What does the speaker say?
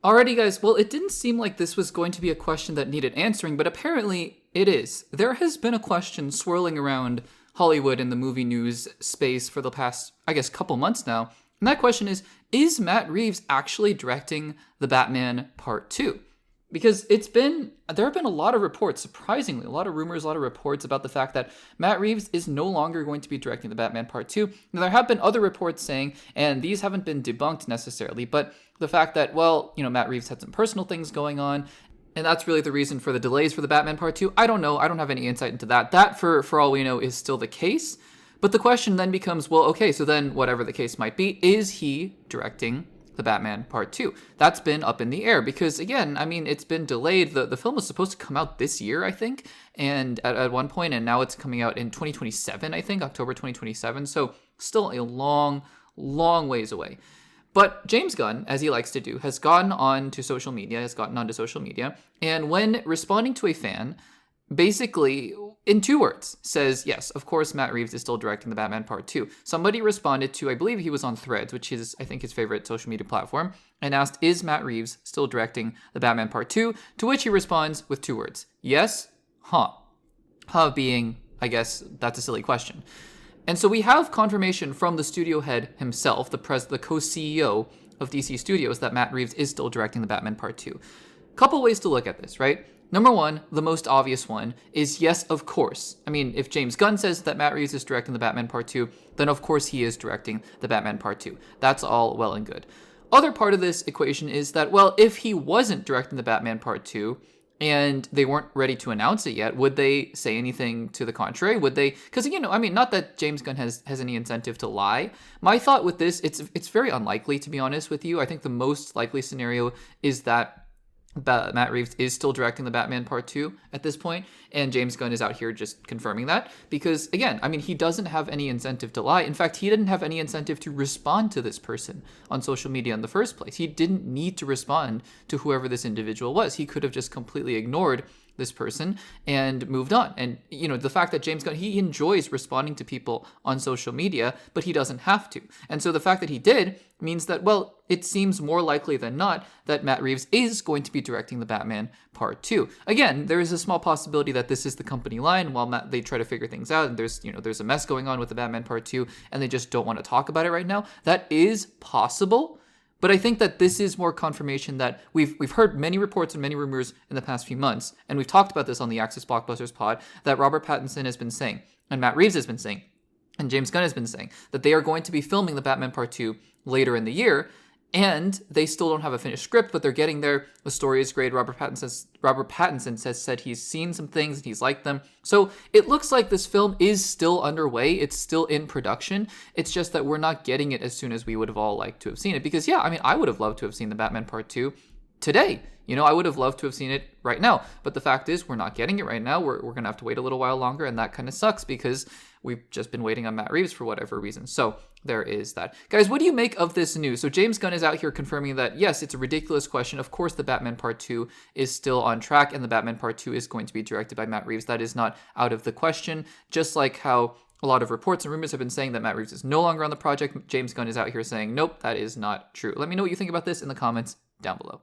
Alrighty, guys. Well, it didn't seem like this was going to be a question that needed answering, but apparently it is. There has been a question swirling around Hollywood and the movie news space for the past, I guess, couple months now. And that question is Matt Reeves actually directing The Batman Part 2? Because there have been a lot of reports, surprisingly, a lot of rumors, a lot of reports about the fact that Matt Reeves is no longer going to be directing The Batman Part 2. Now, there have been other reports saying, and these haven't been debunked necessarily, but the fact that, well, Matt Reeves had some personal things going on, and that's really the reason for the delays for The Batman Part 2. I don't know. I don't have any insight into that. That, for all we know, is still the case. But the question then becomes, well, okay, so then whatever the case might be, is he directing The Batman Part 2? That's been up in the air because, again, I mean, it's been delayed. The film was supposed to come out this year, I think, and at one point, and now it's coming out in 2027, I think, October 2027. So still a long, long ways away. But James Gunn, as he likes to do, has gotten onto social media, and when responding to a fan, basically, in 2 words, says, yes, of course, Matt Reeves is still directing The Batman Part 2. Somebody responded to, I believe he was on Threads, which is, I think, his favorite social media platform, and asked, is Matt Reeves still directing The Batman Part 2? To which he responds with 2 words, yes, huh. Huh being, I guess, that's a silly question. And so we have confirmation from the studio head himself, the co-CEO of DC Studios, that Matt Reeves is still directing The Batman Part 2. Couple ways to look at this, right? Number one, the most obvious one, is yes, of course. I mean, if James Gunn says that Matt Reeves is directing The Batman Part 2, then of course he is directing The Batman Part 2. That's all well and good. Other part of this equation is that, well, if he wasn't directing The Batman Part 2, and they weren't ready to announce it yet, would they say anything to the contrary? Would they? Because, I mean, not that James Gunn has any incentive to lie. My thought with this, it's very unlikely, to be honest with you. I think the most likely scenario is that Matt Reeves is still directing The Batman Part 2 at this point, and James Gunn is out here just confirming that. Because, again, I mean, he doesn't have any incentive to lie. In fact, he didn't have any incentive to respond to this person on social media in the first place. He didn't need to respond to whoever this individual was. He could have just completely ignored this person and moved on. And, the fact that James Gunn, he enjoys responding to people on social media, but he doesn't have to. And so the fact that he did means that, well, it seems more likely than not that Matt Reeves is going to be directing The Batman Part 2. Again, there is a small possibility that this is the company line while they try to figure things out, and there's a mess going on with The Batman Part 2, and they just don't want to talk about it right now. That is possible. But I think that this is more confirmation that we've heard many reports and many rumors in the past few months, and we've talked about this on the Access Blockbusters Pod, that Robert Pattinson has been saying, and Matt Reeves has been saying, and James Gunn has been saying, that they are going to be filming The Batman Part 2 later in the year, and they still don't have a finished script, but they're getting there. The story is great. Robert Pattinson said he's seen some things and he's liked them. So it looks like this film is still underway. It's still in production. It's just that we're not getting it as soon as we would have all liked to have seen it. Because, yeah, I mean, I would have loved to have seen The Batman Part 2 today. I would have loved to have seen it right now. But the fact is, we're not getting it right now. We're going to have to wait a little while longer, and that kind of sucks because we've just been waiting on Matt Reeves for whatever reason. So there is that. Guys, what do you make of this news? So James Gunn is out here confirming that, yes, it's a ridiculous question. Of course, The Batman Part 2 is still on track, and The Batman Part 2 is going to be directed by Matt Reeves. That is not out of the question. Just like how a lot of reports and rumors have been saying that Matt Reeves is no longer on the project, James Gunn is out here saying, nope, that is not true. Let me know what you think about this in the comments down below.